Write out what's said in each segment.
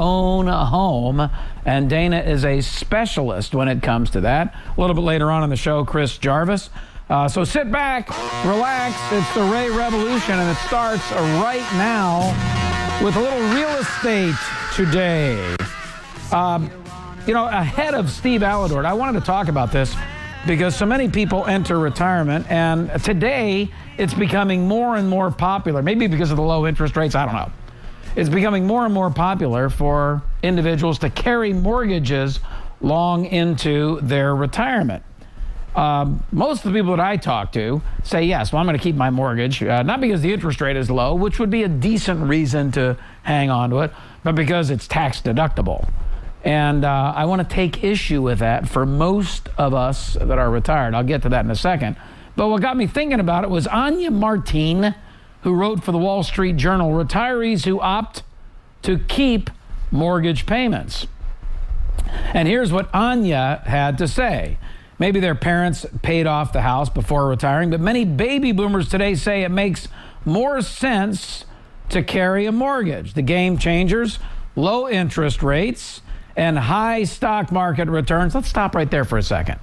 own home, and Dana is a specialist when it comes to that. A little bit later on in the show, Chris Jarvis. So sit back, relax. It's the Ray Revolution, and it starts right now with a little real estate today. Ahead of Steve Alladort, I wanted to talk about this because so many people enter retirement, and today it's becoming more and more popular, maybe because of the low interest rates, I don't know. It's becoming more and more popular for individuals to carry mortgages long into their retirement. Most of the people that I talk to say, yes, well, I'm going to keep my mortgage, not because the interest rate is low, which would be a decent reason to hang on to it, but because it's tax deductible. And I want to take issue with that for most of us that are retired. I'll get to that in a second. But what got me thinking about it was Anya Martine, who wrote for the Wall Street Journal, retirees who opt to keep mortgage payments. And here's what Anya had to say. Maybe their parents paid off the house before retiring, but many baby boomers today say it makes more sense to carry a mortgage. The game changers, low interest rates, and high stock market returns. Let's stop right there for a second.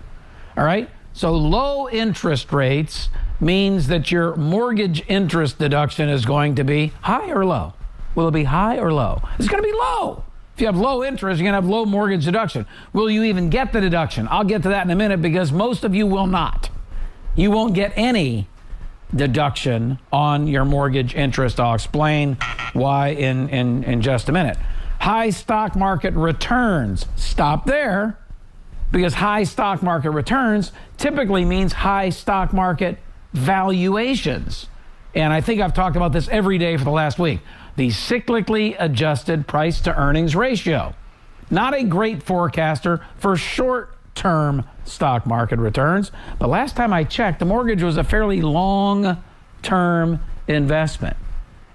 All right? So low interest rates means that your mortgage interest deduction is going to be high or low? Will it be high or low? It's going to be low. If you have low interest, you're going to have low mortgage deduction. Will you even get the deduction? I'll get to that in a minute because most of you will not. You won't get any deduction on your mortgage interest. I'll explain why in just a minute. High stock market returns. Stop there, because high stock market returns typically means high stock market valuations. And I think I've talked about this every day for the last week. The cyclically adjusted price to earnings ratio. Not a great forecaster for short-term stock market returns, but last time I checked, the mortgage was a fairly long-term investment.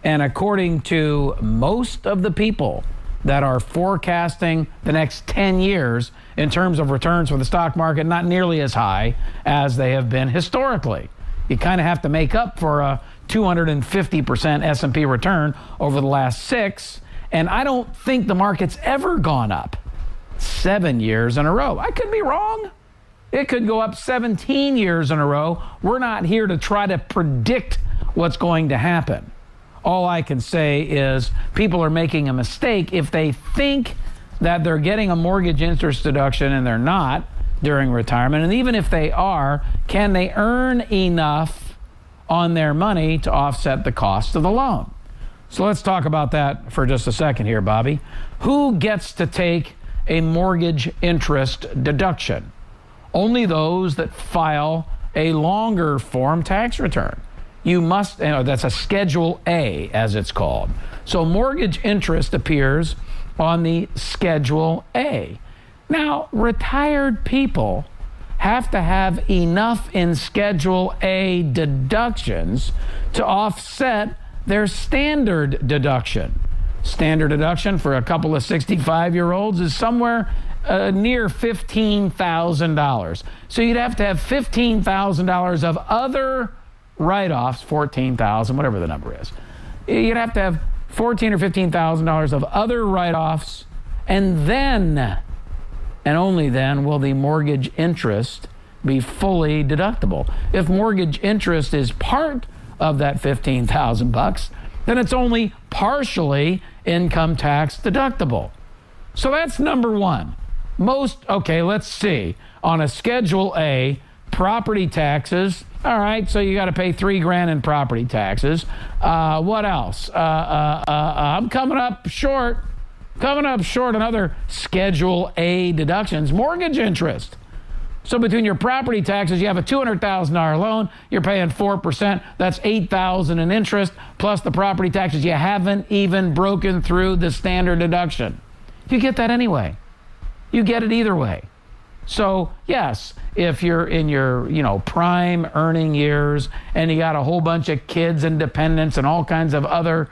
And according to most of the people that are forecasting the next 10 years in terms of returns for the stock market, not nearly as high as they have been historically. You kind of have to make up for a 250% S&P return over the last 6, and I don't think the market's ever gone up 7 years in a row. I could be wrong. It could go up 17 years in a row. We're not here to try to predict what's going to happen. All I can say is people are making a mistake if they think that they're getting a mortgage interest deduction and they're not during retirement. And even if they are, can they earn enough on their money to offset the cost of the loan? So let's talk about that for just a second here, Bobby. Who gets to take a mortgage interest deduction? Only those that file a longer form tax return. You must, that's a Schedule A, as it's called. So mortgage interest appears on the Schedule A. Now, retired people have to have enough in Schedule A deductions to offset their standard deduction. Standard deduction for a couple of 65-year-olds is somewhere near $15,000. So you'd have to have $15,000 of other write-offs, 14,000, whatever the number is. You'd have to have $14,000 or $15,000 of other write-offs, and then, and only then, will the mortgage interest be fully deductible. If mortgage interest is part of that $15,000, then it's only partially income tax deductible. So that's number one. Let's see. On a Schedule A, property taxes. All right, so you got to pay $3,000 in property taxes. What else? I'm coming up short on other Schedule A deductions. Mortgage interest. So between your property taxes, you have a $200,000 loan. You're paying 4%. That's $8,000 in interest, plus the property taxes. You haven't even broken through the standard deduction. You get that anyway. You get it either way. So, yes, if you're in your, prime earning years and you got a whole bunch of kids and dependents and all kinds of other,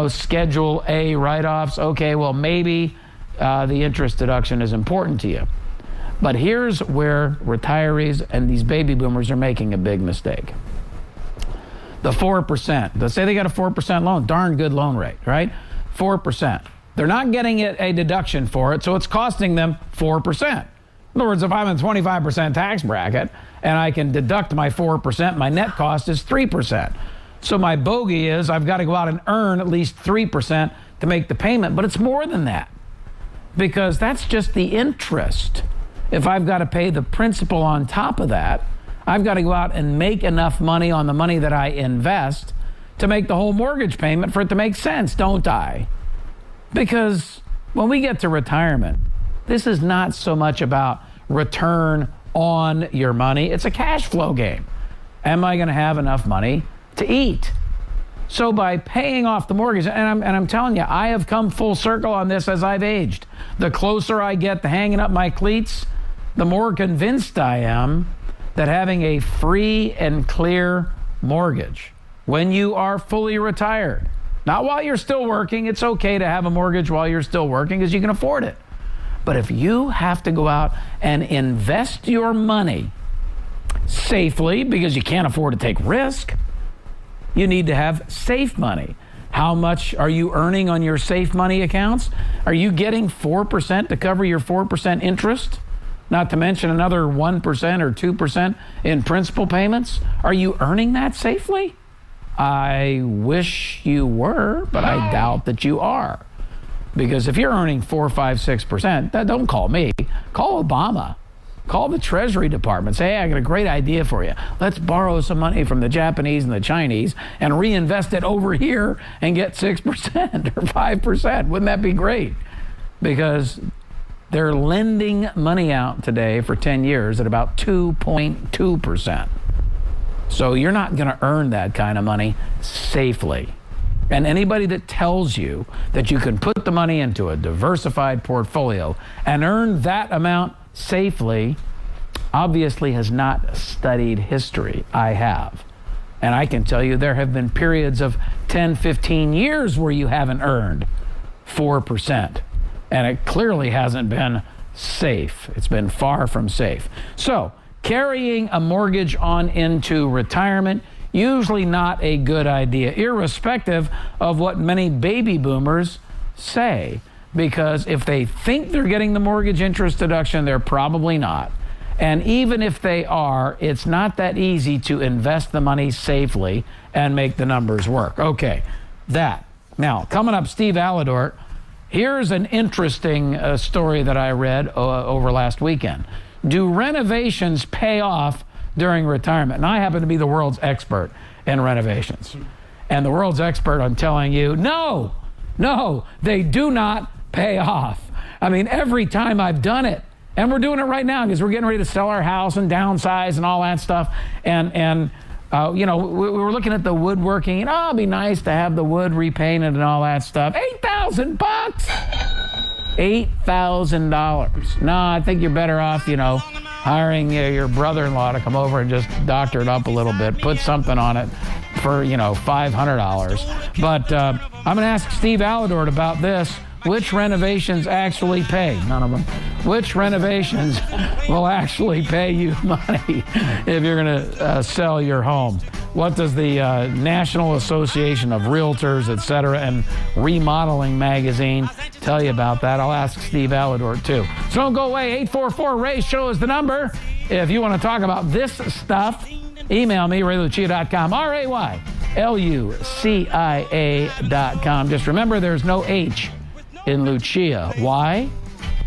Schedule A write-offs, okay, well, maybe the interest deduction is important to you. But here's where retirees and these baby boomers are making a big mistake. The 4%. Let's say they got a 4% loan. Darn good loan rate, right? 4%. They're not getting a deduction for it, so it's costing them 4%. In other words, if I'm in a 25% tax bracket and I can deduct my 4%, my net cost is 3%. So my bogey is I've got to go out and earn at least 3% to make the payment, but it's more than that because that's just the interest. If I've got to pay the principal on top of that, I've got to go out and make enough money on the money that I invest to make the whole mortgage payment for it to make sense, don't I? Because when we get to retirement, this is not so much about return on your money. It's a cash flow game. Am I going to have enough money to eat? So by paying off the mortgage, and I'm telling you, I have come full circle on this as I've aged. The closer I get to hanging up my cleats, the more convinced I am that having a free and clear mortgage when you are fully retired, not while you're still working. It's okay to have a mortgage while you're still working because you can afford it. But if you have to go out and invest your money safely because you can't afford to take risk, you need to have safe money. How much are you earning on your safe money accounts? Are you getting 4% to cover your 4% interest? Not to mention another 1% or 2% in principal payments? Are you earning that safely? I wish you were, but I doubt that you are. Because if you're earning 4, 5, 6%, don't call me. Call Obama. Call the Treasury Department. Say, hey, I got a great idea for you. Let's borrow some money from the Japanese and the Chinese and reinvest it over here and get 6% or 5%. Wouldn't that be great? Because they're lending money out today for 10 years at about 2.2%. So you're not going to earn that kind of money safely. And anybody that tells you that you can put the money into a diversified portfolio and earn that amount safely obviously has not studied history. I have. And I can tell you there have been periods of 10, 15 years where you haven't earned 4%. And it clearly hasn't been safe. It's been far from safe. So carrying a mortgage on into retirement, usually not a good idea, irrespective of what many baby boomers say. Because if they think they're getting the mortgage interest deduction, they're probably not. And even if they are, it's not that easy to invest the money safely and make the numbers work. Okay, that. Now, coming up, Steve Alidort. Here's an interesting story that I read over last weekend. Do renovations pay off during retirement? And I happen to be the world's expert in renovations. And the world's expert on telling you, no, they do not pay off. I mean, every time I've done it, and we're doing it right now because we're getting ready to sell our house and downsize and all that stuff. And we were looking at the woodworking, and it'd be nice to have the wood repainted and all that stuff. $8,000. $8,000. No, I think you're better off, hiring your brother-in-law to come over and just doctor it up a little bit, put something on it for, $500. But I'm going to ask Steve Alidort about this. Which renovations actually pay? None of them. Which renovations will actually pay you money if you're going to sell your home? What does the National Association of Realtors, et cetera, and Remodeling Magazine tell you about that? I'll ask Steve Alidort, too. So don't go away. 844-RAY-SHOW is the number. If you want to talk about this stuff, email me, raylucia.com, RAYLUCIA.com. Just remember, there's no H in Lucia. Why?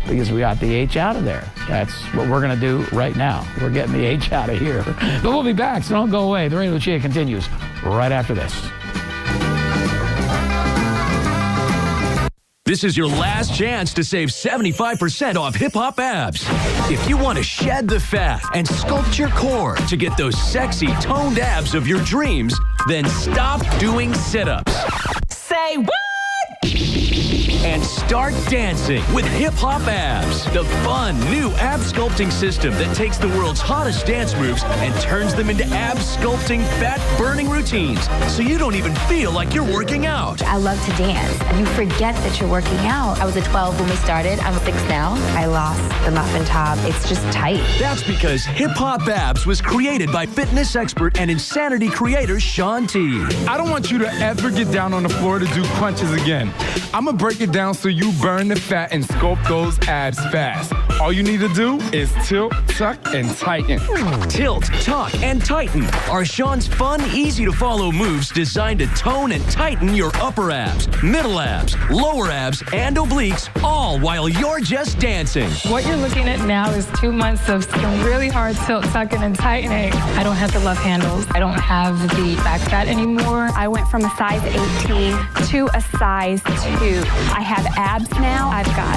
Because we got the H out of there. That's what we're going to do right now. We're getting the H out of here. But we'll be back, so don't go away. The Ray Lucia continues right after this. This is your last chance to save 75% off hip-hop abs. If you want to shed the fat and sculpt your core to get those sexy, toned abs of your dreams, then stop doing sit-ups. Say what? And start dancing with Hip Hop Abs, the fun new ab sculpting system that takes the world's hottest dance moves and turns them into ab sculpting, fat-burning routines so you don't even feel like you're working out. I love to dance. You forget that you're working out. I was a 12 when we started. I'm 6 now. I lost the muffin top. It's just tight. That's because Hip Hop Abs was created by fitness expert and insanity creator Shaun T. I don't want you to ever get down on the floor to do crunches again. I'm going to break it down so you burn the fat and sculpt those abs fast. All you need to do is tilt, tuck, and tighten. Tilt, tuck, and tighten are Sean's fun, easy-to-follow moves designed to tone and tighten your upper abs, middle abs, lower abs, and obliques, all while you're just dancing. What you're looking at now is 2 months of some really hard tilt, tucking, and tightening. I don't have the love handles. I don't have the back fat anymore. I went from a size 18 to a size 2. I have abs now. I've got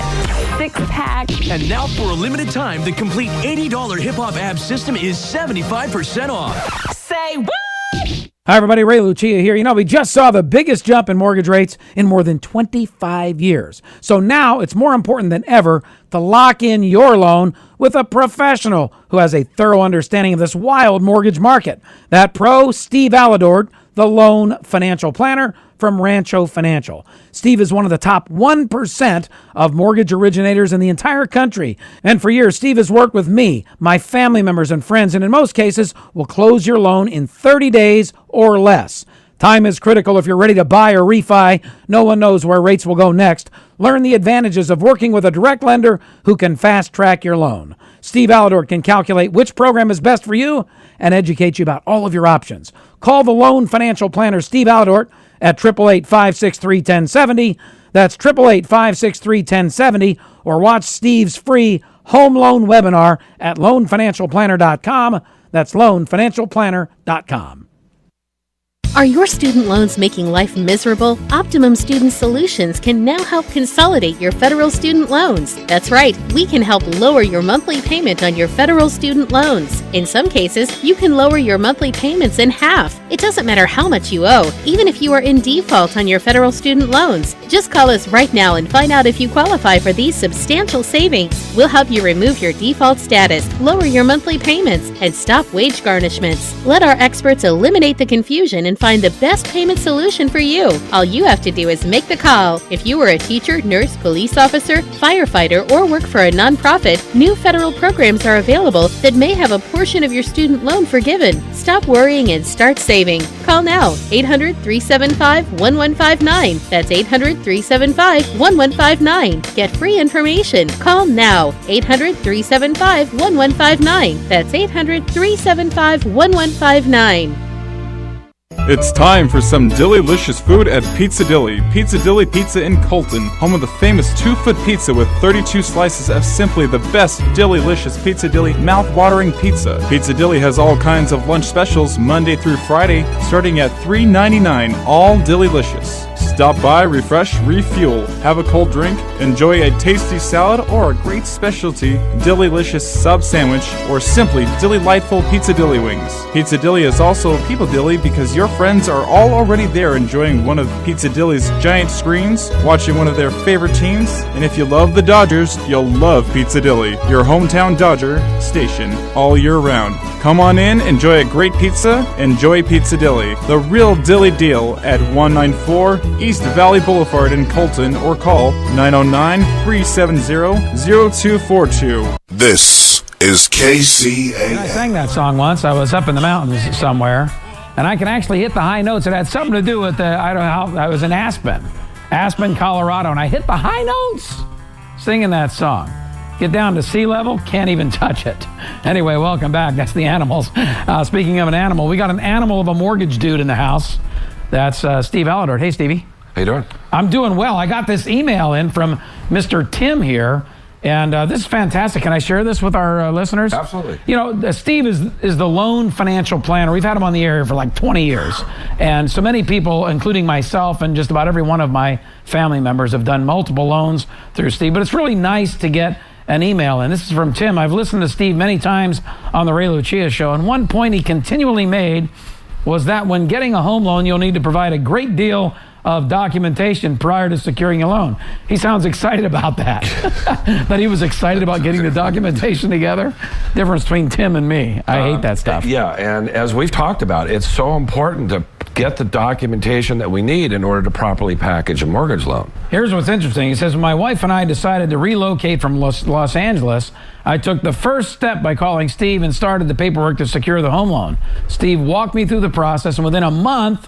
6-pack. And now for a limited time, the complete $80 hip-hop abs system is 75% off. Say what? Hi, everybody. Ray Lucia here. You know, we just saw the biggest jump in mortgage rates in more than 25 years. So now it's more important than ever to lock in your loan with a professional who has a thorough understanding of this wild mortgage market. That pro, Steve Alidord, the loan financial planner from Rancho Financial. Steve is one of the top 1% of mortgage originators in the entire country. And for years, Steve has worked with me, my family members and friends, and in most cases will close your loan in 30 days or less. Time is critical if you're ready to buy or refi. No one knows where rates will go next. Learn the advantages of working with a direct lender who can fast-track your loan. Steve Alidord can calculate which program is best for you and educate you about all of your options. Call the loan financial planner, Steve Alidord, at 888-563-1070. That's 888-563-1070. Or watch Steve's free home loan webinar at loanfinancialplanner.com. That's loanfinancialplanner.com. Are your student loans making life miserable? Optimum Student Solutions can now help consolidate your federal student loans. That's right, we can help lower your monthly payment on your federal student loans. In some cases, you can lower your monthly payments in half. It doesn't matter how much you owe, even if you are in default on your federal student loans. Just call us right now and find out if you qualify for these substantial savings. We'll help you remove your default status, lower your monthly payments, and stop wage garnishments. Let our experts eliminate the confusion and find the best payment solution for you. All you have to do is make the call. If you are a teacher, nurse, police officer, firefighter, or work for a nonprofit, new federal programs are available that may have a portion of your student loan forgiven. Stop worrying and start saving. Call now, 800-375-1159. That's 800-375-1159. Get free information. Call now, 800-375-1159. That's 800-375-1159. It's time for some Dilly-licious food at Pizza Dilly. Pizza Dilly Pizza in Colton, home of the famous 2-foot pizza with 32 slices of simply the best Dilly-licious Pizza Dilly mouth-watering pizza. Pizza Dilly has all kinds of lunch specials Monday through Friday, starting at $3.99, all Dilly-licious. Stop by, refresh, refuel, have a cold drink, enjoy a tasty salad or a great specialty Dilly-licious sub sandwich, or simply Dilly-lightful Pizza Dilly wings. Pizza Dilly is also People Dilly because your friends are all already there enjoying one of Pizza Dilly's giant screens, watching one of their favorite teams, and if you love the Dodgers, you'll love Pizza Dilly, your hometown Dodger station, all year round. Come on in, enjoy a great pizza, enjoy Pizza Dilly, the real Dilly deal at 194 East Valley Boulevard in Colton, or call 909-370-0242. This is Kcaa. I sang that song once. I was up in the mountains somewhere, and I can actually hit the high notes. It had something to do with I don't know how, I was in Aspen, Colorado, and I hit the high notes singing that song. Get down to sea level, can't even touch it. Anyway, welcome back. That's the animals. Speaking of an animal, we got an animal of a mortgage dude in the house. That's Steve Alidord. Hey, Stevie. How you doing? I'm doing well. I got this email in from Mr. Tim here, and this is fantastic. Can I share this with our listeners? Absolutely. You know, Steve is the loan financial planner. We've had him on the air for like 20 years, and so many people, including myself and just about every one of my family members, have done multiple loans through Steve. But it's really nice to get an email, and this is from Tim. I've listened to Steve many times on the Ray Lucia show, and one point he continually made was that when getting a home loan, you'll need to provide a great deal of documentation prior to securing a loan. He sounds excited about that. That he was excited about getting the documentation together. Difference between Tim and me. I hate that stuff. Yeah, and as we've talked about, it's so important to get the documentation that we need in order to properly package a mortgage loan. Here's what's interesting. He says, when my wife and I decided to relocate from Los Angeles, I took the first step by calling Steve and started the paperwork to secure the home loan. Steve walked me through the process, and within a month,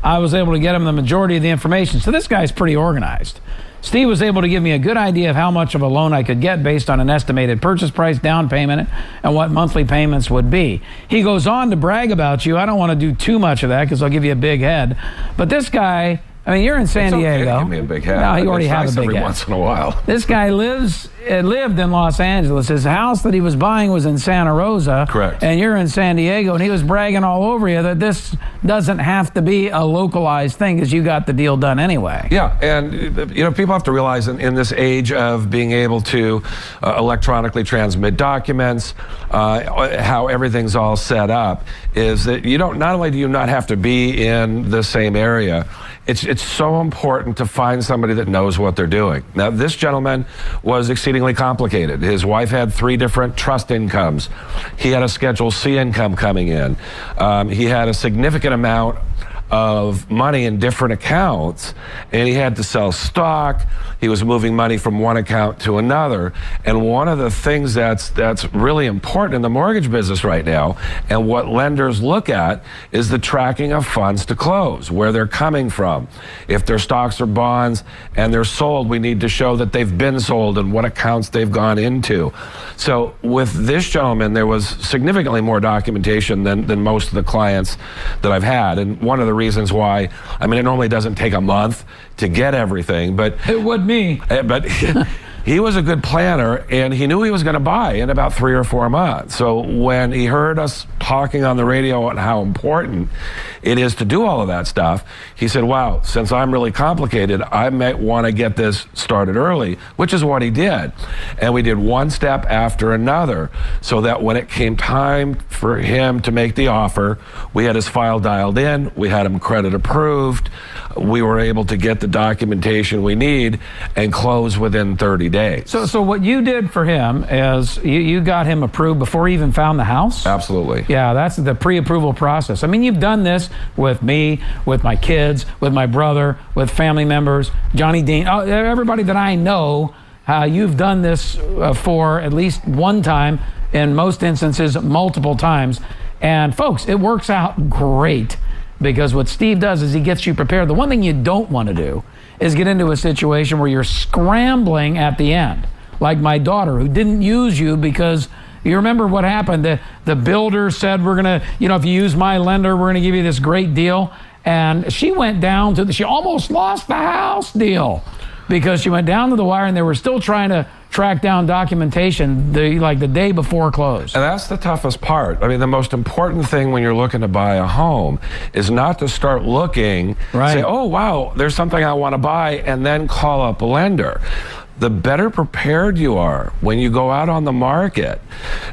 I was able to get him the majority of the information. So this guy's pretty organized. Steve was able to give me a good idea of how much of a loan I could get based on an estimated purchase price, down payment, and what monthly payments would be. He goes on to brag about you. I don't want to do too much of that because I'll give you a big head. But this guy, I mean, you're in San Diego. Give me a big head. No, you already have nice a big every head. once in a while. This guy lived in Los Angeles. His house that he was buying was in Santa Rosa. Correct. And you're in San Diego, and he was bragging all over you that this doesn't have to be a localized thing because you got the deal done anyway. Yeah, and you know, people have to realize in this age of being able to electronically transmit documents, how everything's all set up, is that you don't, not only do you not have to be in the same area, it's so important to find somebody that knows what they're doing. Now, this gentleman was exceedingly complicated. His wife had 3 different trust incomes. He had a Schedule C income coming in. He had a significant amount of money in different accounts, and he had to sell stock. He was moving money from one account to another. And one of the things that's really important in the mortgage business right now, and what lenders look at, is the tracking of funds to close, where they're coming from. If they're stocks or bonds and they're sold, we need to show that they've been sold and what accounts they've gone into. So with this gentleman, there was significantly more documentation than most of the clients that I've had. And one of the reasons why, I mean, it normally doesn't take a month to get everything, but it would me. But he was a good planner, and he knew he was going to buy in about 3 or 4 months. So when he heard us talking on the radio on how important it is to do all of that stuff, he said, wow, since I'm really complicated, I might want to get this started early, which is what he did. And we did one step after another, so that when it came time for him to make the offer, we had his file dialed in, we had him credit approved, we were able to get the documentation we need and close within 30 days. So what you did for him is you got him approved before he even found the house? Absolutely. Yeah, that's the pre-approval process. I mean, you've done this with me, with my kids, with my brother, with family members, Johnny Dean, everybody that I know. You've done this for at least one time, in most instances, multiple times. And folks, it works out great, because what Steve does is he gets you prepared. The one thing you don't want to do is get into a situation where you're scrambling at the end. Like my daughter, who didn't use you because you remember what happened. The builder said, we're going to, if you use my lender, we're going to give you this great deal. And she went down to she almost lost the house deal because she went down to the wire and they were still trying to track down documentation the day before close. And that's the toughest part. I mean, the most important thing when you're looking to buy a home is not to start looking, say, oh, wow, there's something I want to buy, and then call up a lender. The better prepared you are when you go out on the market,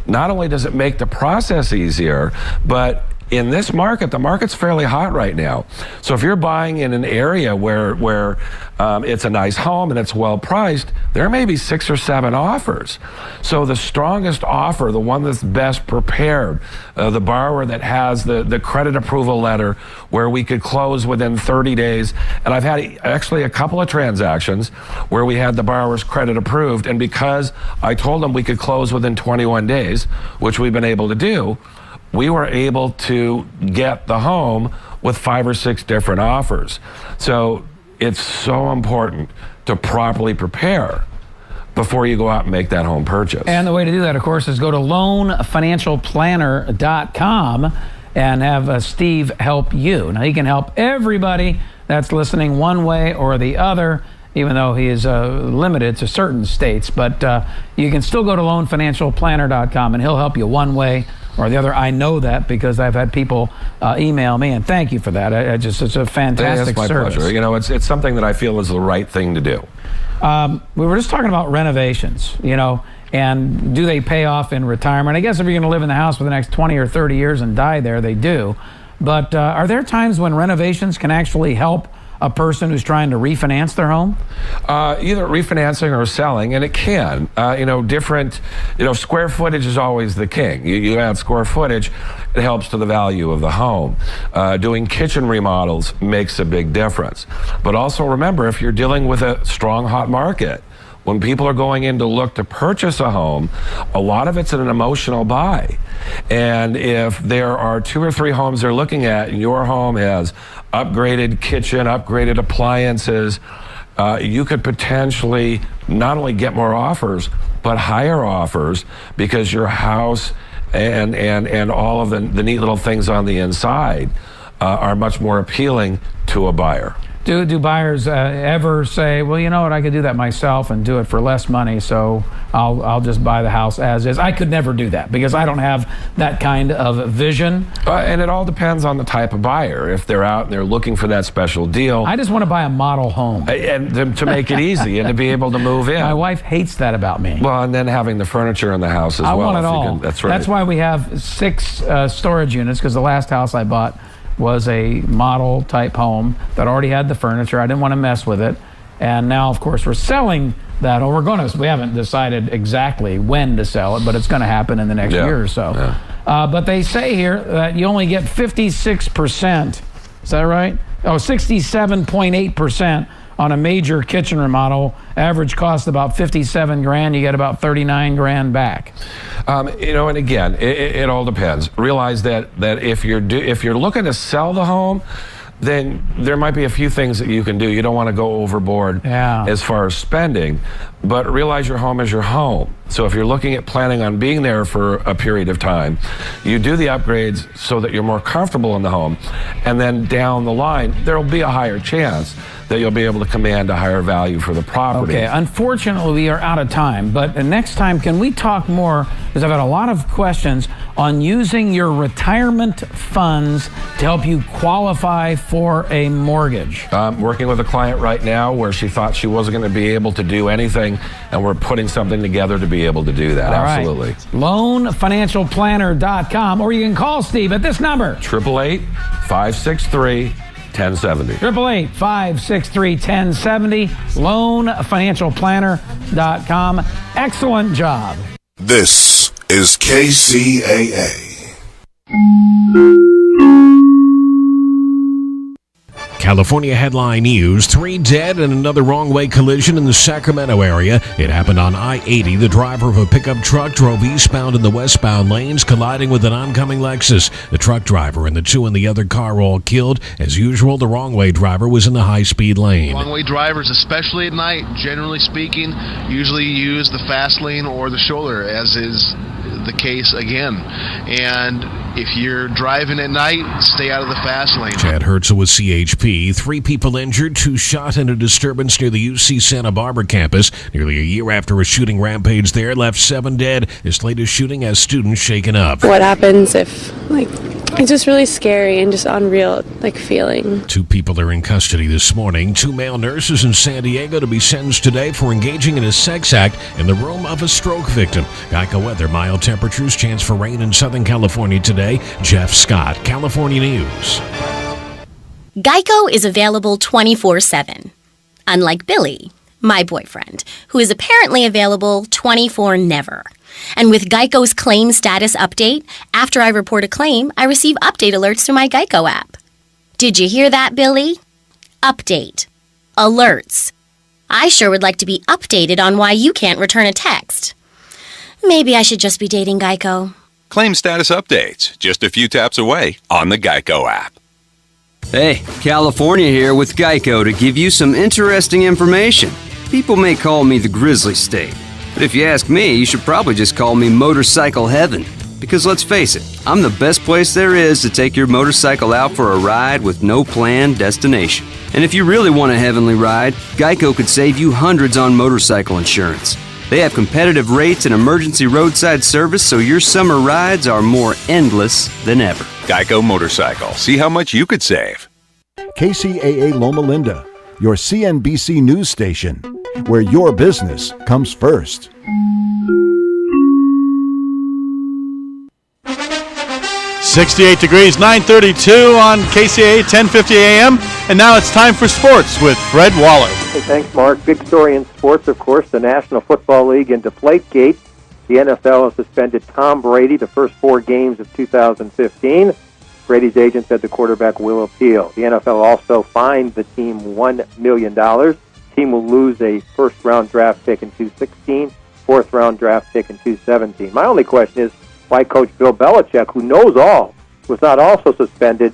not only does it make the process easier, but in this market, the market's fairly hot right now. So if you're buying in an area where it's a nice home and it's well priced, there may be 6 or 7 offers. So the strongest offer, the one that's best prepared, the borrower that has the credit approval letter where we could close within 30 days. And I've had actually a couple of transactions where we had the borrower's credit approved, and because I told them we could close within 21 days, which we've been able to do, we were able to get the home with 5 or 6 different offers. So it's so important to properly prepare before you go out and make that home purchase. And the way to do that, of course, is go to loanfinancialplanner.com and have Steve help you. Now, he can help everybody that's listening one way or the other, even though he is limited to certain states. But you can still go to loanfinancialplanner.com and he'll help you one way or the other. I know that because I've had people email me, and thank you for that. It's a fantastic service. It's my pleasure. It's something that I feel is the right thing to do. We were just talking about renovations, and do they pay off in retirement? I guess if you're going to live in the house for the next 20 or 30 years and die there, they do. But are there times when renovations can actually help a person who's trying to refinance their home? Either refinancing or selling, and it can. Square footage is always the king. You add square footage, it helps to the value of the home. Doing kitchen remodels makes a big difference. But also remember, if you're dealing with a strong, hot market, when people are going in to look to purchase a home, a lot of it's an emotional buy. And if there are 2 or 3 homes they're looking at, and your home has upgraded kitchen, upgraded appliances, you could potentially not only get more offers, but higher offers, because your house and all of the neat little things on the inside are much more appealing to a buyer. Do buyers ever say, well, you know what, I could do that myself and do it for less money, so I'll just buy the house as is? I could never do that because I don't have that kind of vision. And it all depends on the type of buyer. If they're out and they're looking for that special deal. I just want to buy a model home. And to make it easy and to be able to move in. My wife hates that about me. Well, and then having the furniture in the house as well. I want it all. That's right. That's why we have 6 storage units, because the last house I bought was a model type home that already had the furniture. I didn't want to mess with it. And now, of course, we're selling that, or we haven't decided exactly when to sell it, but it's going to happen in the next year or so. Yeah. But they say here that you only get 56%. Is that right? 67.8% on a major kitchen remodel. Average cost about $57,000. You get about $39,000 back. And again, it all depends. Realize that if you're looking to sell the home, then there might be a few things that you can do. You don't want to go overboard as far as spending, but realize your home is your home. So if you're planning on being there for a period of time, you do the upgrades so that you're more comfortable in the home, and then down the line, there'll be a higher chance that you'll be able to command a higher value for the property. Okay, unfortunately, we are out of time, but next time, can we talk more, because I've had a lot of questions on using your retirement funds to help you qualify for a mortgage. I'm working with a client right now where she thought she wasn't going to be able to do anything, and we're putting something together to be able to do that. All Absolutely. Right. Loanfinancialplanner.com, or you can call Steve at this number. 888-563-1070. 888-563-1070. Loanfinancialplanner.com. Excellent job. This is KCAA. California headline news: 3 dead in another wrong-way collision in the Sacramento area. It happened on I-80. The driver of a pickup truck drove eastbound in the westbound lanes, colliding with an oncoming Lexus. The truck driver and the 2 in the other car all killed. As usual, the wrong-way driver was in the high-speed lane. Wrong-way drivers, especially at night, generally speaking, usually use the fast lane or the shoulder, as is the case again. And if you're driving at night, stay out of the fast lane. Chad Herzl with CHP. 3 people injured, 2 shot in a disturbance near the UC Santa Barbara campus. Nearly a year after a shooting rampage there left 7 dead. This latest shooting has students shaken up. What happens if, it's just really scary and just unreal, feeling. 2 people are in custody this morning. 2 male nurses in San Diego to be sentenced today for engaging in a sex act in the room of a stroke victim. Geico weather: mild temperatures, chance for rain in Southern California today. Jeff Scott, California News. Geico is available 24/7. Unlike Billy, my boyfriend, who is apparently available 24/never. And with Geico's claim status update, after I report a claim, I receive update alerts through my Geico app. Did you hear that, Billy? Update. Alerts. I sure would like to be updated on why you can't return a text. Maybe I should just be dating Geico. Claim status updates, just a few taps away on the Geico app. Hey, California here with Geico to give you some interesting information. People may call me the Grizzly State, but if you ask me, you should probably just call me Motorcycle Heaven. Because let's face it, I'm the best place there is to take your motorcycle out for a ride with no planned destination. And if you really want a heavenly ride, Geico could save you hundreds on motorcycle insurance. They have competitive rates and emergency roadside service, so your summer rides are more endless than ever. Geico Motorcycle. See how much you could save. KCAA Loma Linda, your CNBC news station, where your business comes first. 68 degrees, 9:32 on KCAA, 10:50 a.m. And now it's time for sports with Fred Waller. Hey, thanks, Mark. Big story in sports, of course, the National Football League into Deflategate. The NFL has suspended Tom Brady the first 4 games of 2015. Brady's agent said the quarterback will appeal. The NFL also fined the team $1 million. The team will lose a first-round draft pick in 2016, fourth-round draft pick in 2017. My only question is why Coach Bill Belichick, who knows all, was not also suspended,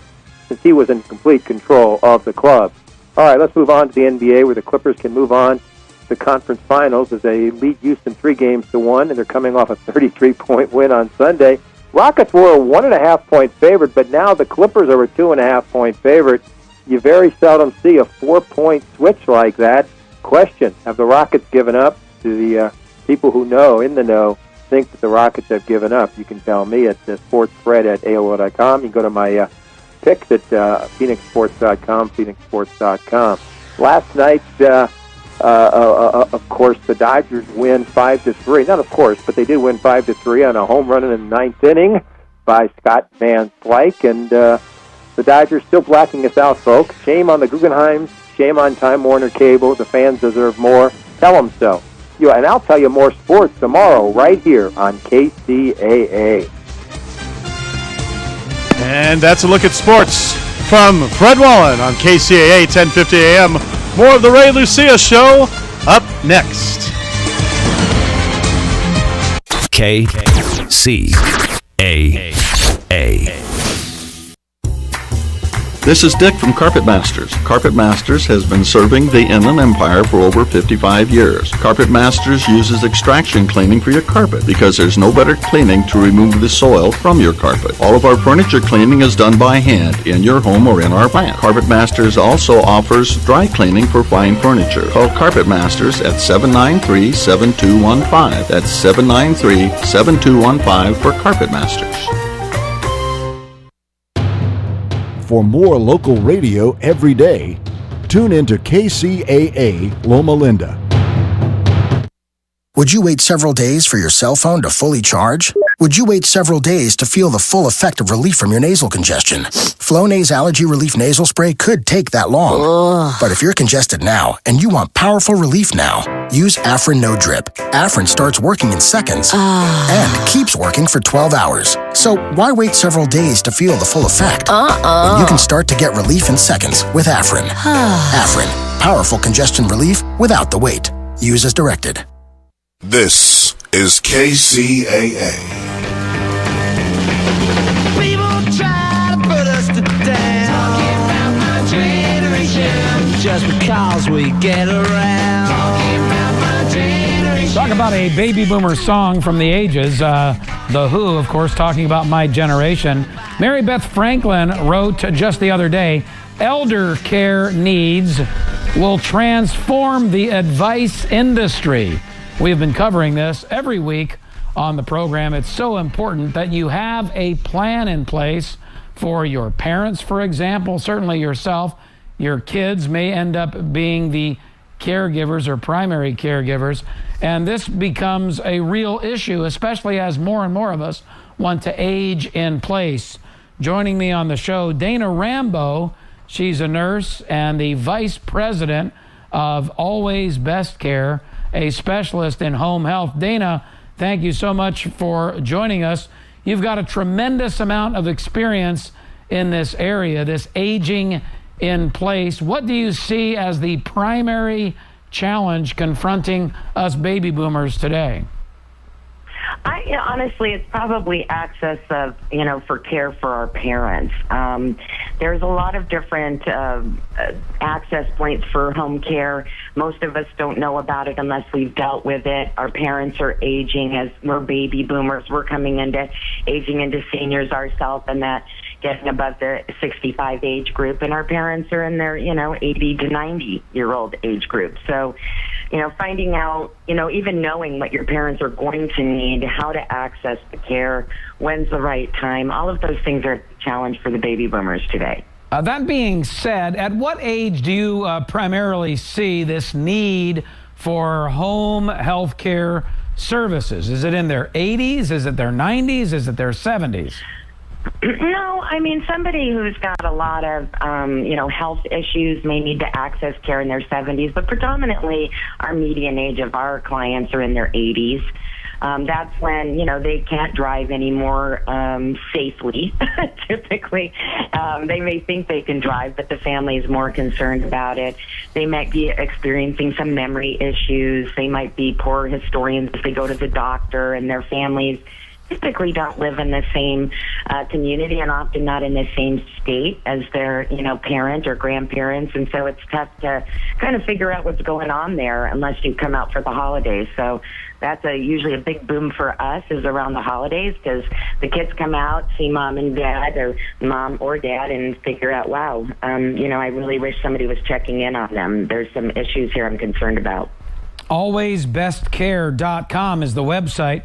since he was in complete control of the club. All right, let's move on to the NBA, where the Clippers can move on to the conference finals as they lead Houston 3-1, and they're coming off a 33-point win on Sunday. Rockets were a 1.5-point favorite, but now the Clippers are a 2.5-point favorite. You very seldom see a 4-point switch like that. Question, have the Rockets given up? Do the people who know, in the know, think that the Rockets have given up? You can tell me at sportsfred at AOL.com. You can go to my picks at phoenixsports.com, phoenixsports.com. Last night, of course, the Dodgers win 5-3. Not of course, but they did win 5-3 on a home run in the ninth inning by Scott Van Slyke. And the Dodgers still blacking us out, folks. Shame on the Guggenheims. Shame on Time Warner Cable. The fans deserve more. Tell them so. And I'll tell you more sports tomorrow right here on KCAA. And that's a look at sports from Fred Wallen on KCAA 1050 AM. More of the Ray Lucia Show up next. KCAA. This is Dick from Carpet Masters. Carpet Masters has been serving the Inland Empire for over 55 years. Carpet Masters uses extraction cleaning for your carpet because there's no better cleaning to remove the soil from your carpet. All of our furniture cleaning is done by hand in your home or in our plant. Carpet Masters also offers dry cleaning for fine furniture. Call Carpet Masters at 793-7215. That's 793-7215 for Carpet Masters. For more local radio every day, tune into KCAA Loma Linda. Would you wait several days for your cell phone to fully charge? Would you wait several days to feel the full effect of relief from your nasal congestion? Flonase Allergy Relief Nasal Spray could take that long. But if you're congested now and you want powerful relief now, use Afrin No Drip. Afrin starts working in seconds and keeps working for 12 hours. So why wait several days to feel the full effect? When you can start to get relief in seconds with Afrin. Afrin, powerful congestion relief without the wait. Use as directed. This is KCAA. People try to put us to down. Talking about my generation. Just because we get around. Talking about my generation. Talk about a baby boomer song from the ages. The Who, of course, talking about my generation. Mary Beth Franklin wrote just the other day, elder care needs will transform the advice industry. We have been covering this every week on the program. It's so important that you have a plan in place for your parents, for example, certainly yourself. Your kids may end up being the caregivers or primary caregivers, and this becomes a real issue, especially as more and more of us want to age in place. Joining me on the show, Dana Rambo. She's a nurse and the vice president of Always Best Care, a specialist in home health. Dana, thank you so much for joining us. You've got a tremendous amount of experience in this area, this aging in place. What do you see as the primary challenge confronting us baby boomers today? Honestly, it's probably access of, for care for our parents. There's a lot of different access points for home care. Most of us don't know about it unless we've dealt with it. Our parents are aging as we're baby boomers. We're coming into aging into seniors ourselves, and that getting above the 65 age group, and our parents are in their 80 to 90-year-old age group. So finding out, even knowing what your parents are going to need, how to access the care, when's the right time, all of those things are a challenge for the baby boomers today. That being said, at what age do you primarily see this need for home health care services? Is it in their 80s? Is it their 90s? Is it their 70s? No, somebody who's got a lot of, health issues may need to access care in their 70s, but predominantly our median age of our clients are in their 80s. That's when, they can't drive anymore safely, typically. They may think they can drive, but the family is more concerned about it. They might be experiencing some memory issues. They might be poor historians if they go to the doctor, and their families typically don't live in the same community and often not in the same state as their, parent or grandparents. And so it's tough to kind of figure out what's going on there unless you come out for the holidays. So that's usually a big boom for us is around the holidays because the kids come out, see mom and dad or mom or dad and figure out, wow, I really wish somebody was checking in on them. There's some issues here I'm concerned about. AlwaysBestCare.com is the website.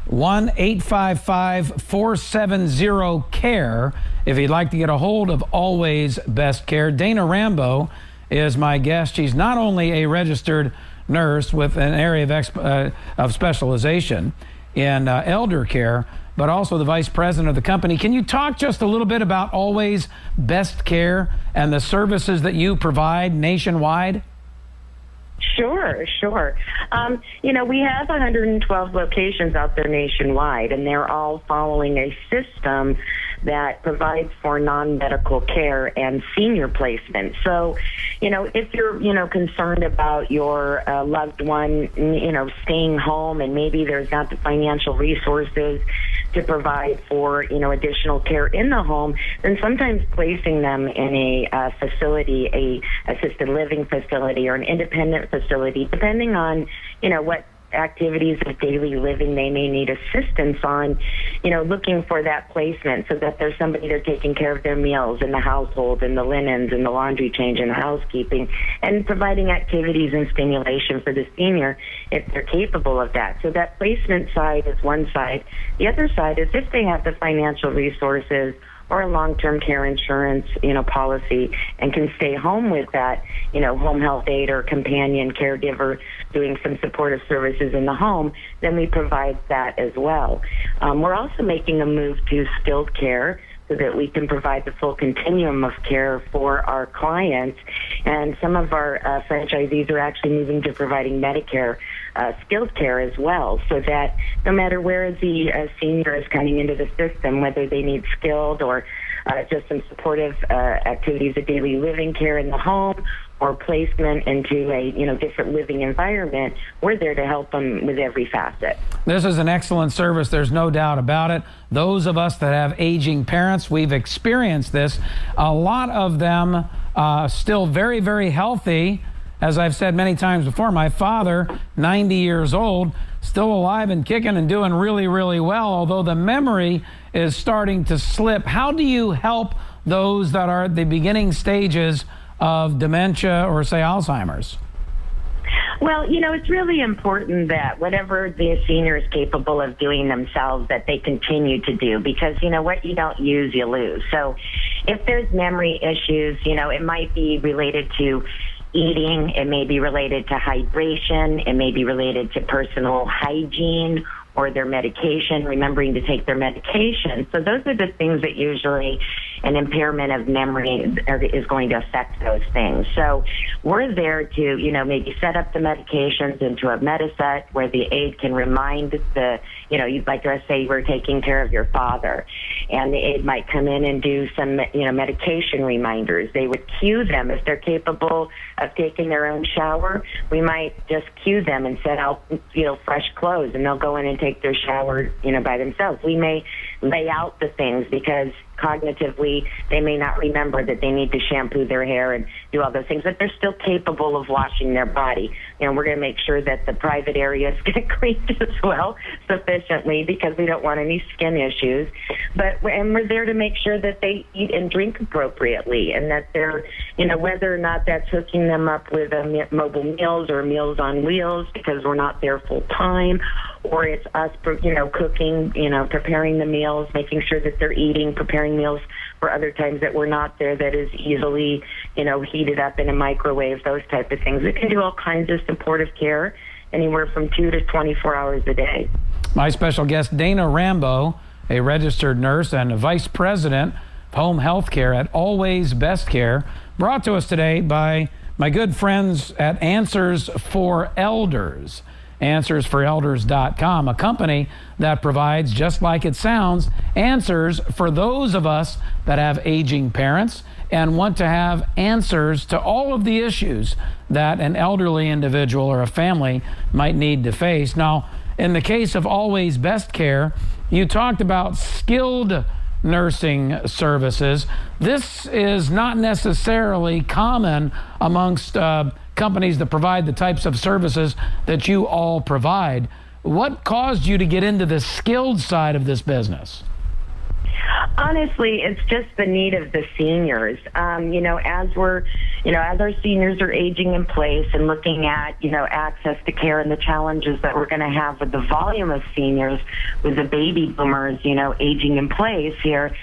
1-855-470-CARE if you'd like to get a hold of Always Best Care. Dana Rambo is my guest. She's not only a registered nurse with an area of specialization in elder care, but also the vice president of the company. Can you talk just a little bit about Always Best Care and the services that you provide nationwide? Sure. We have 112 locations out there nationwide, and they're all following a system that provides for non-medical care and senior placement. So, if you're, concerned about your loved one, staying home and maybe there's not the financial resources to provide for, additional care in the home, then sometimes placing them in a facility, a assisted living facility or an independent facility, depending on, what activities of daily living they may need assistance on, looking for that placement so that there's somebody there taking care of their meals in the household and the linens and the laundry change and the housekeeping and providing activities and stimulation for the senior if they're capable of that. So that placement side is one side. The other side is if they have the financial resources or a long-term care insurance, policy, and can stay home with that, home health aide or companion caregiver doing some supportive services in the home, then we provide that as well. We're also making a move to skilled care so that we can provide the full continuum of care for our clients. And some of our franchisees are actually moving to providing Medicare skilled care as well, so that no matter where the senior is coming into the system, whether they need skilled or just some supportive activities of daily living care in the home or placement into a different living environment, we're there to help them with every facet. This is an excellent service. There's no doubt about it. Those of us that have aging parents, we've experienced this. A lot of them still very, very healthy. As I've said many times before, my father, 90 years old, still alive and kicking and doing really, really well, although the memory is starting to slip. How do you help those that are at the beginning stages of dementia or, say, Alzheimer's? Well, it's really important that whatever the senior is capable of doing themselves, that they continue to do, because what you don't use, you lose. So if there's memory issues, it might be related to eating, it may be related to hydration, it may be related to personal hygiene or their medication, remembering to take their medication. So those are the things that usually an impairment of memory is going to affect those things. So we're there to, maybe set up the medications into a Mediset where the aide can remind like let's say we're taking care of your father, and the aide might come in and do some, medication reminders. They would cue them if they're capable of taking their own shower. We might just cue them and set out, fresh clothes, and they'll go in and take their shower, by themselves. We may lay out the things because cognitively they may not remember that they need to shampoo their hair and do all those things, but they're still capable of washing their body. We're going to make sure that the private areas get cleaned as well sufficiently because we don't want any skin issues. And we're there to make sure that they eat and drink appropriately, and that they're, whether or not that's hooking them up with mobile meals or meals on wheels because we're not there full time, or it's us, cooking, preparing the meals, making sure that they're eating, preparing meals for other times that we're not there, that is easily, heated up in a microwave, those type of things. We can do all kinds of supportive care, anywhere from 2 to 24 hours a day. My special guest, Dana Rambo, a registered nurse and a vice president of home health care at Always Best Care, brought to us today by my good friends at Answers for Elders. AnswersForElders.com, a company that provides, just like it sounds, answers for those of us that have aging parents and want to have answers to all of the issues that an elderly individual or a family might need to face. Now, in the case of Always Best Care, you talked about skilled nursing services. This is not necessarily common amongst companies that provide the types of services that you all provide. What caused you to get into the skilled side of this business? Honestly, it's just the need of the seniors. As our seniors are aging in place and looking at, access to care and the challenges that we're going to have with the volume of seniors, with the baby boomers, aging in place here,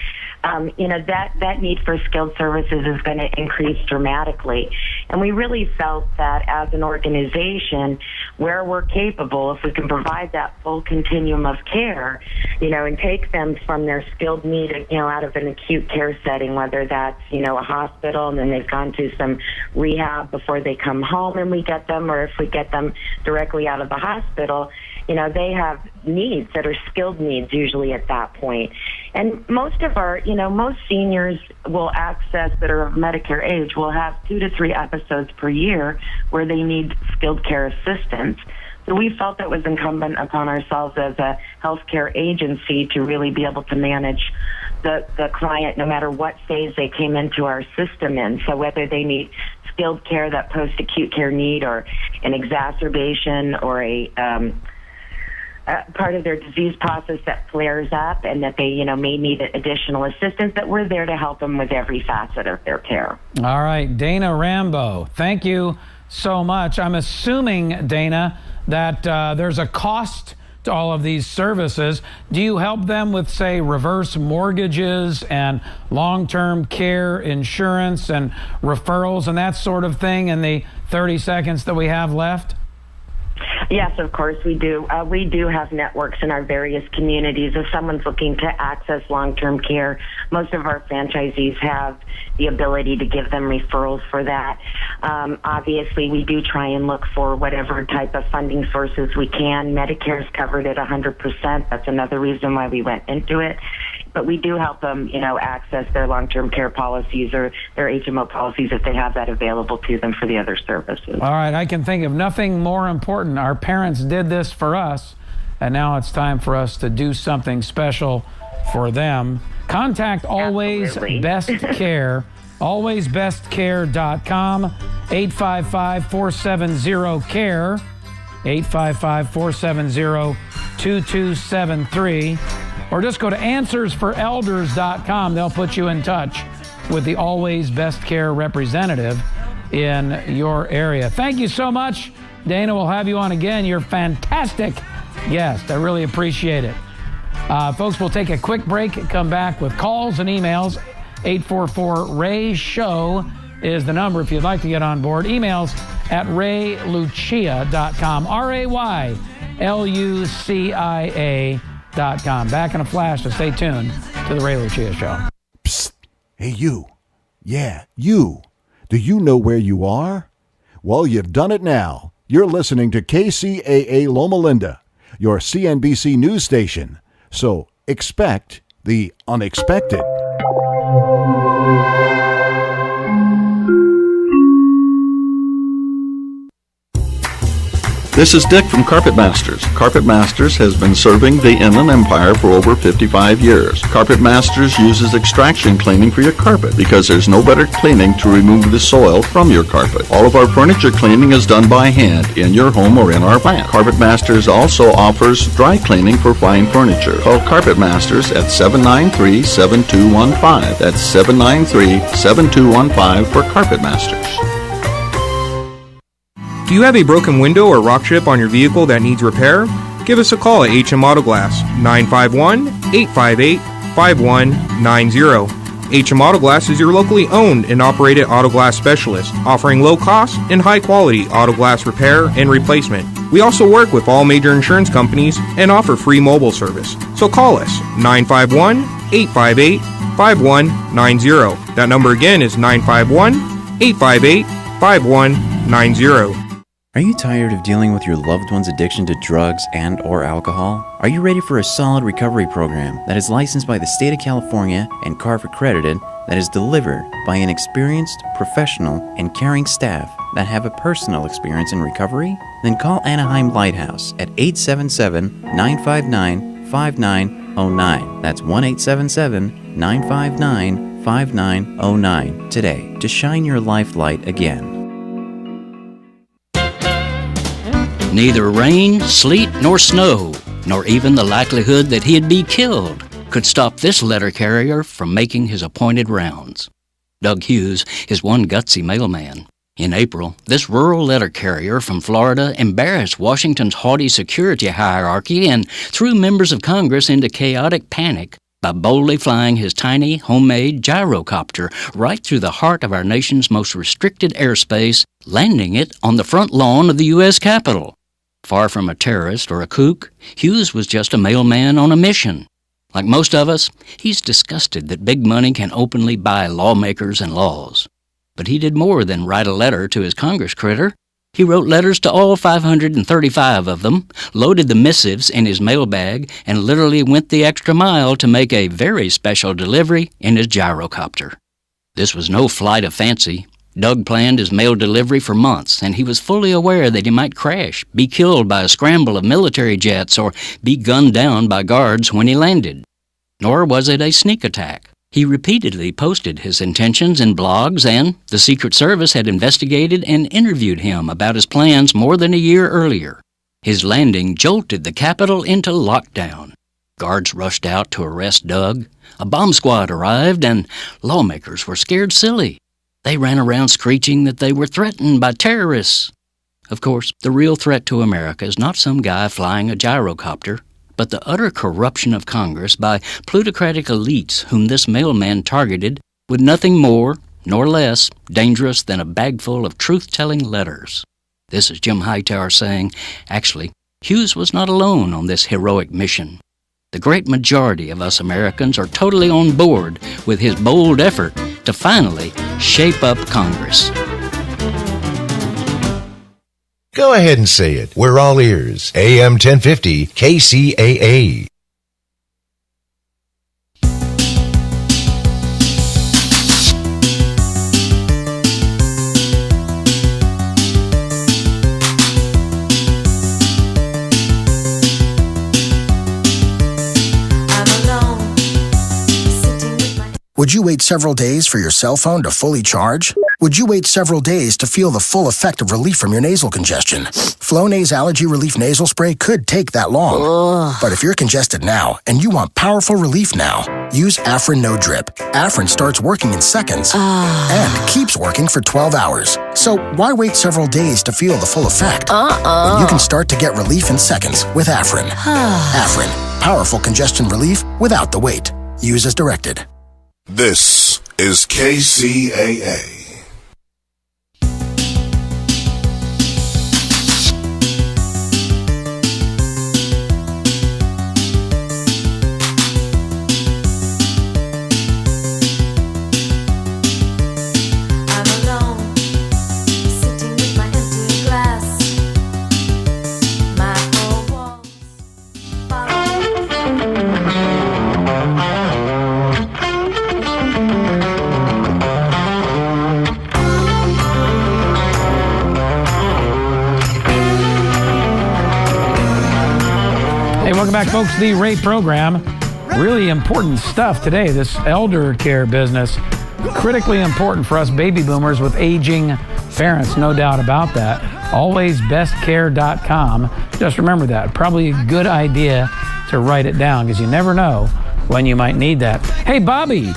that need for skilled services is going to increase dramatically. And we really felt that as an organization, where we're capable, if we can provide that full continuum of care, and take them from their skilled need, out of an acute care setting, whether that's, a hospital and then they've gone to some rehab before they come home and we get them, or if we get them directly out of the hospital, they have needs that are skilled needs usually at that point. And most of our, most seniors will access that are of Medicare age will have 2 to 3 episodes per year where they need skilled care assistance. So we felt it was incumbent upon ourselves as a healthcare agency to really be able to manage the client no matter what phase they came into our system in. So whether they need skilled care, that post-acute care need, or an exacerbation, or a part of their disease process that flares up and that they, may need additional assistance, that we're there to help them with every facet of their care. All right, Dana Rambo, thank you so much. I'm assuming, Dana, that there's a cost to all of these services. Do you help them with, say, reverse mortgages and long-term care insurance and referrals and that sort of thing in the 30 seconds that we have left? Yes, of course we do. We do have networks in our various communities. If someone's looking to access long-term care, most of our franchisees have the ability to give them referrals for that. Obviously, we do try and look for whatever type of funding sources we can. Medicare is covered at 100%. That's another reason why we went into it. But we do help them, access their long-term care policies or their HMO policies if they have that available to them for the other services. All right, I can think of nothing more important. Our parents did this for us, and now it's time for us to do something special for them. Contact Always Best Care, alwaysbestcare.com, 855-470-CARE, 855-470-2273. Or just go to answersforelders.com. They'll put you in touch with the Always Best Care representative in your area. Thank you so much. Dana, we'll have you on again. You're a fantastic guest. I really appreciate it. Folks, we'll take a quick break and come back with calls and emails. 844-RAY-SHOW is the number if you'd like to get on board. Emails at raylucia.com. RAYLUCIA.com. Back in a flash, so stay tuned to the Ray Lucia Show. Psst. Hey, you. Yeah, you. Do you know where you are? Well, you've done it now. You're listening to KCAA Loma Linda, your CNBC news station. So expect the unexpected. This is Dick from Carpet Masters. Carpet Masters has been serving the Inland Empire for over 55 years. Carpet Masters uses extraction cleaning for your carpet because there's no better cleaning to remove the soil from your carpet. All of our furniture cleaning is done by hand in your home or in our plant. Carpet Masters also offers dry cleaning for fine furniture. Call Carpet Masters at 793-7215. That's 793-7215 for Carpet Masters. Do you have a broken window or rock chip on your vehicle that needs repair? Give us a call at HM Auto Glass, 951-858-5190. HM Auto Glass is your locally owned and operated auto glass specialist, offering low cost and high quality auto glass repair and replacement. We also work with all major insurance companies and offer free mobile service. So call us, 951-858-5190. That number again is 951-858-5190. Are you tired of dealing with your loved one's addiction to drugs and or alcohol? Are you ready for a solid recovery program that is licensed by the state of California and CARF accredited, that is delivered by an experienced, professional, and caring staff that have a personal experience in recovery? Then call Anaheim Lighthouse at 877-959-59 5909. That's 1-877-959-5909 today to shine your life light again. Neither rain, sleet, nor snow, nor even the likelihood that he'd be killed could stop this letter carrier from making his appointed rounds. Doug Hughes is one gutsy mailman. In April, this rural letter carrier from Florida embarrassed Washington's haughty security hierarchy and threw members of Congress into chaotic panic by boldly flying his tiny, homemade gyrocopter right through the heart of our nation's most restricted airspace, landing it on the front lawn of the U.S. Capitol. Far from a terrorist or a kook, Hughes was just a mailman on a mission. Like most of us, he's disgusted that big money can openly buy lawmakers and laws. But he did more than write a letter to his Congress critter. He wrote letters to all 535 of them, loaded the missives in his mailbag, and literally went the extra mile to make a very special delivery in his gyrocopter. This was no flight of fancy. Doug planned his mail delivery for months, and he was fully aware that he might crash, be killed by a scramble of military jets, or be gunned down by guards when he landed. Nor was it a sneak attack. He repeatedly posted his intentions in blogs, and the Secret Service had investigated and interviewed him about his plans more than a year earlier. His landing jolted the Capitol into lockdown. Guards rushed out to arrest Doug. A bomb squad arrived, and lawmakers were scared silly. They ran around screeching that they were threatened by terrorists. Of course, the real threat to America is not some guy flying a gyrocopter, but the utter corruption of Congress by plutocratic elites whom this mailman targeted with nothing more nor less dangerous than a bag full of truth-telling letters. This is Jim Hightower saying, actually, Hughes was not alone on this heroic mission. The great majority of us Americans are totally on board with his bold effort to finally shape up Congress. Go ahead and say it. We're all ears. AM 1050 KCAA. Would you wait several days for your cell phone to fully charge? Would you wait several days to feel the full effect of relief from your nasal congestion? Flonase Allergy Relief Nasal Spray could take that long. But if you're congested now and you want powerful relief now, use Afrin No Drip. Afrin starts working in seconds and keeps working for 12 hours. So why wait several days to feel the full effect? When you can start to get relief in seconds with Afrin. Afrin, powerful congestion relief without the wait. Use as directed. This is KCAA. Welcome back, folks, to the Ray program. Really important stuff today, this elder care business. Critically important for us baby boomers with aging parents, no doubt about that. AlwaysBestCare.com. Just remember that. Probably a good idea to write it down because you never know when you might need that. Hey, Bobby,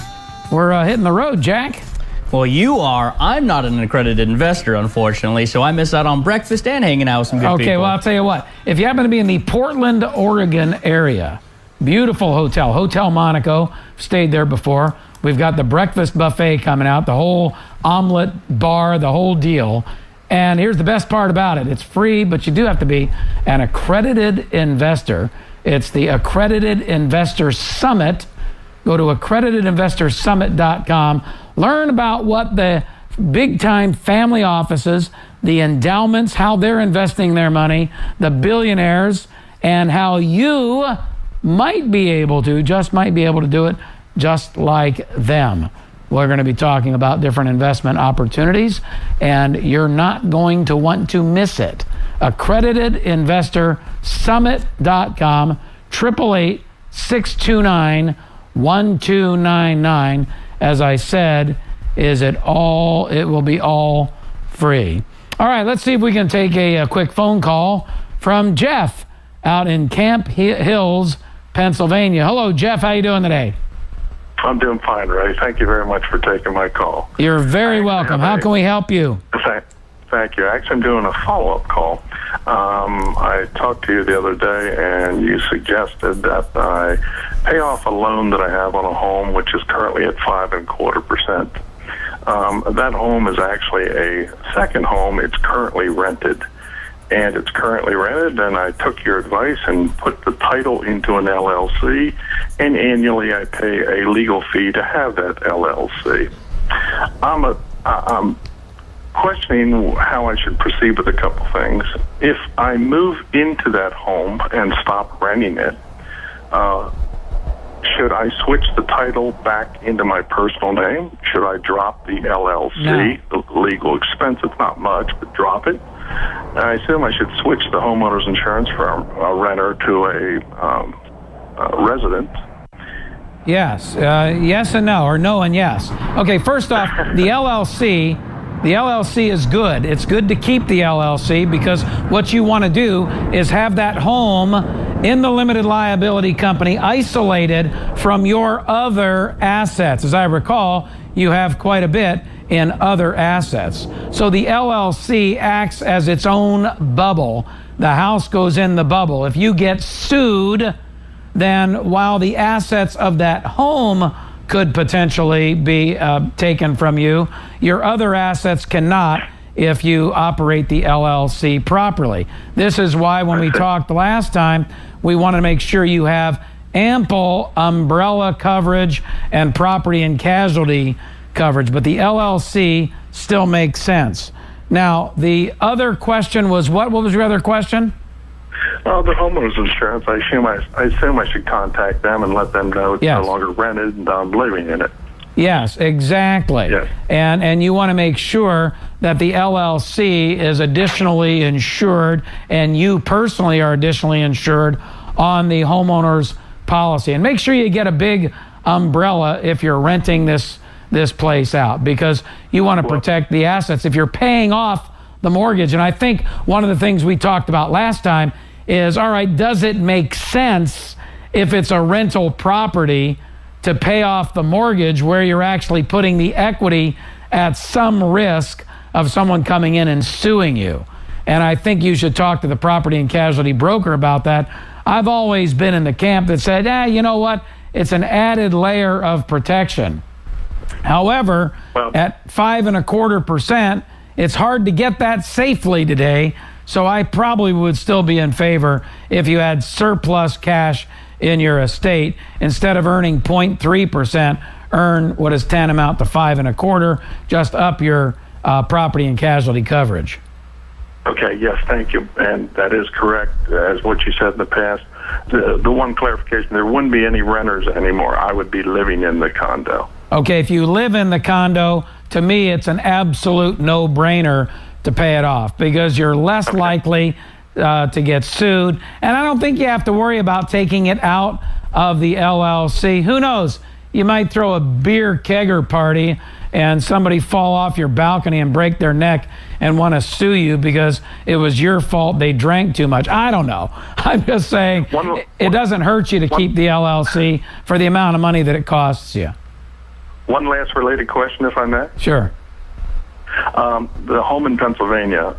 we're hitting the road, Jack. Well, you are. I'm not an accredited investor, unfortunately, so I miss out on breakfast and hanging out with some good people. Okay, well, I'll tell you what. If you happen to be in the Portland, Oregon area, beautiful hotel, Hotel Monaco, stayed there before. We've got the breakfast buffet coming out, the whole omelet bar, the whole deal. And here's the best part about it. It's free, but you do have to be an accredited investor. It's the Accredited Investor Summit. Go to accreditedinvestorsummit.com. Learn about what the big-time family offices, the endowments, how they're investing their money, the billionaires, and how you might be able to do it just like them. We're going to be talking about different investment opportunities, and you're not going to want to miss it. AccreditedInvestorSummit.com, 629-1299. As I said, it will be all free. All right, let's see if we can take a quick phone call from Jeff out in Camp Hills, Pennsylvania. Hello, Jeff. How you doing today? I'm doing fine, Ray. Thank you very much for taking my call. You're very welcome. How can we help you? Thank you. Actually, I'm doing a follow-up call. I talked to you the other day, and you suggested that I pay off a loan that I have on a home, which is currently at 5.25%. That home is actually a second home. It's currently rented. And it's currently rented, and I took your advice and put the title into an LLC, and annually I pay a legal fee to have that LLC. I'm questioning how I should proceed with a couple things. If I move into that home and stop renting it, should I switch the title back into my personal name? Should I drop the LLC, the legal expense? It's not much, but drop it. I assume I should switch the homeowner's insurance from a renter to a resident. Yes. Yes and no, or no and yes. Okay, first off, the LLC is good. It's good to keep the LLC because what you want to do is have that home in the limited liability company isolated from your other assets. As I recall, you have quite a bit in other assets. So the LLC acts as its own bubble. The house goes in the bubble. If you get sued, then while the assets of that home could potentially be taken from you, your other assets cannot if you operate the LLC properly. This is why when we talked last time, we want to make sure you have ample umbrella coverage and property and casualty coverage, but the LLC still makes sense. Now, the other question was what? What was your other question? Oh, the homeowner's insurance. I assume I should contact them and let them know it's no longer rented and I'm living in it. Yes, exactly. Yes. And you want to make sure that the LLC is additionally insured and you personally are additionally insured on the homeowner's policy. And make sure you get a big umbrella if you're renting this place out because you want to protect the assets. If you're paying off the mortgage, and I think one of the things we talked about last time is, all right, does it make sense if it's a rental property to pay off the mortgage where you're actually putting the equity at some risk of someone coming in and suing you? And I think you should talk to the property and casualty broker about that. I've always been in the camp that said, you know what? It's an added layer of protection. However, at 5.25%, it's hard to get that safely today. So I probably would still be in favor if you had surplus cash in your estate. Instead of earning 0.3%, earn what is tantamount to 5.25%. Just up your property and casualty coverage. Okay, yes, thank you. And that is correct, as what you said in the past. The one clarification, there wouldn't be any renters anymore. I would be living in the condo. Okay, if you live in the condo, to me, it's an absolute no-brainer to pay it off because you're less likely to get sued. And I don't think you have to worry about taking it out of the LLC. Who knows? You might throw a beer kegger party and somebody fall off your balcony and break their neck and want to sue you because it was your fault they drank too much. I don't know. I'm just saying it doesn't hurt you to keep the LLC for the amount of money that it costs you. One last related question, if I may. Sure. The home in Pennsylvania,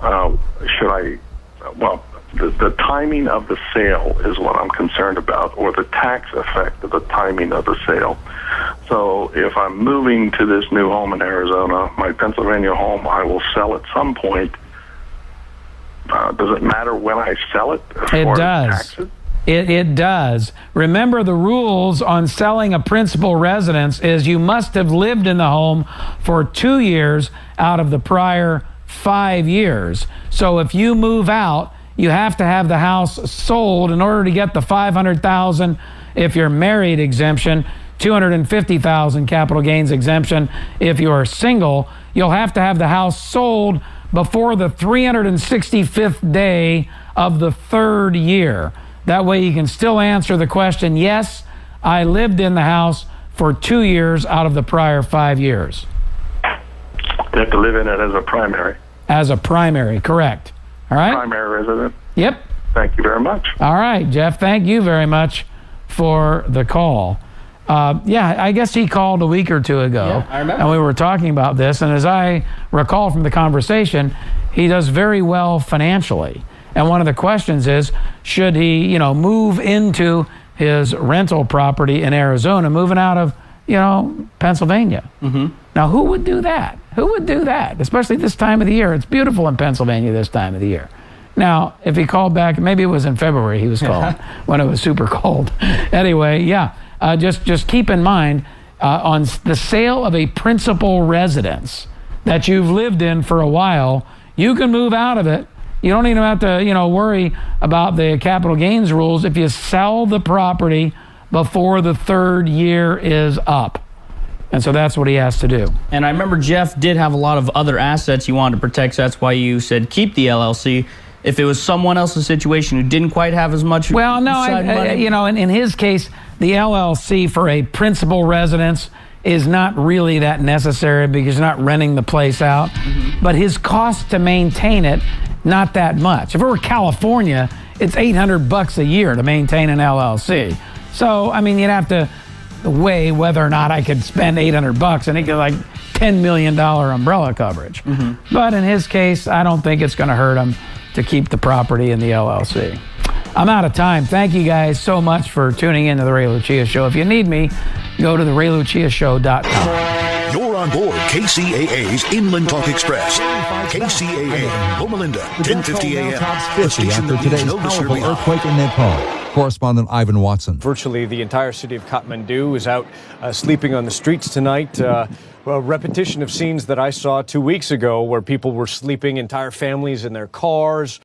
the timing of the sale is what I'm concerned about, or the tax effect of the timing of the sale. So if I'm moving to this new home in Arizona, my Pennsylvania home, I will sell at some point. Does it matter when I sell it? It does. It does. Remember, the rules on selling a principal residence is you must have lived in the home for 2 years out of the prior 5 years. So if you move out, you have to have the house sold in order to get the $500,000 if you're married exemption, $250,000 capital gains exemption if you're single. You'll have to have the house sold before the 365th day of the 3rd year. That way you can still answer the question, yes, I lived in the house for 2 years out of the prior 5 years. You have to live in it as a primary. As a primary, correct. All right? Primary resident. Yep. Thank you very much. All right, Jeff, thank you very much for the call. I guess he called a week or two ago. Yeah, I remember. And we were talking about this, and as I recall from the conversation, he does very well financially. And one of the questions is, should he, move into his rental property in Arizona, moving out of, Pennsylvania? Mm-hmm. Now, who would do that? Who would do that? Especially this time of the year. It's beautiful in Pennsylvania this time of the year. Now, if he called back, maybe it was in February he was calling when it was super cold. Anyway, just keep in mind on the sale of a principal residence that you've lived in for a while, you can move out of it. You don't even have to, worry about the capital gains rules if you sell the property before the 3rd year is up. And so that's what he has to do. And I remember Jeff did have a lot of other assets you wanted to protect, so that's why you said keep the LLC. If it was someone else's situation who didn't quite have as much money. In his case, the LLC for a principal residence is not really that necessary because you're not renting the place out. Mm-hmm. But his cost to maintain it, not that much. If it were California, it's $800 a year to maintain an LLC. So, you'd have to weigh whether or not I could spend $800 and it get like $10 million umbrella coverage. Mm-hmm. But in his case, I don't think it's going to hurt him to keep the property in the LLC. I'm out of time. Thank you guys so much for tuning in to the Ray Lucia Show. If you need me, go to therayluciashow.com. You're on board KCAA's Inland Talk Express. KCAA, Loma Linda, 1050 a.m. Tops 50 after today's powerful earthquake in Nepal. Correspondent Ivan Watson. Virtually the entire city of Kathmandu is out sleeping on the streets tonight. A repetition of scenes that I saw 2 weeks ago where people were sleeping, entire families in their cars.